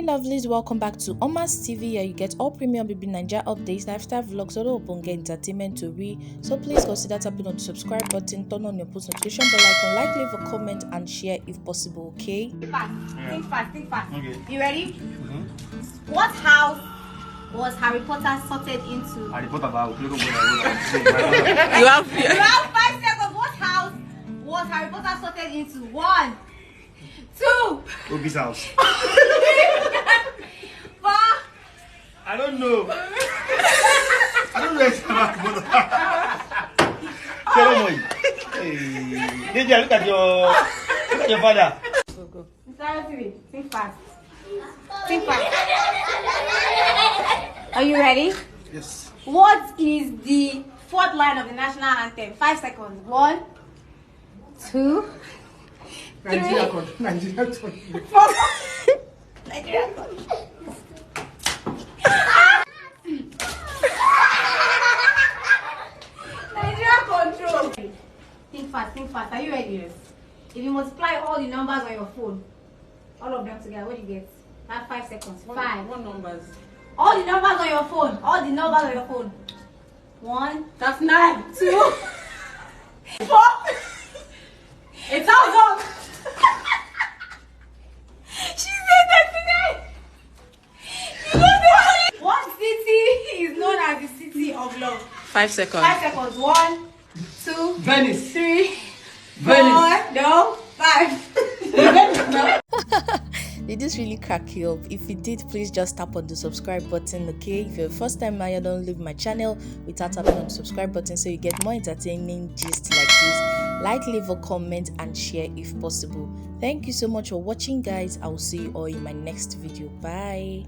lovelies, welcome back to OMAH'S TV, where you get all premium baby Naija updates, lifestyle vlogs, all open entertainment to read. So please consider tapping on the subscribe button, turn on your post notification bell icon, leave a comment and share if possible, okay? Think fast, think fast. Okay. You ready? What house was Harry Potter sorted into? Harry Potter about You have 5 seconds. What house was Harry Potter sorted into? 1, 2, Hubby's house. 3, 4. I don't know. I don't know if Harry Potter. Hey, Deja, look at your father. Go. Think fast. Think fast. Are you ready? Yes. What is the 4th line of the national anthem? 5 seconds. 1, 2, 3, 4. Nigeria country. Nigeria control. Think fast. Are you ready? Yes. If you multiply all the numbers on your phone, all of them together, what do you get? Have 5 seconds. 5. What numbers? All the numbers on your phone. 1. That's 9. 2. 4. It's all gone. She said that today. What city is known as the city of love? 5 seconds. 5 seconds. 1, 2, Venice. 3, 4. Venice. No. 5. Did this really crack you up? If it did, please just tap on the subscribe button, okay? If you're the first time here, don't leave my channel without tapping on the subscribe button so you get more entertaining gist like this. Leave a comment and share if possible. Thank you so much for watching, guys. I will see you all in my next video. Bye.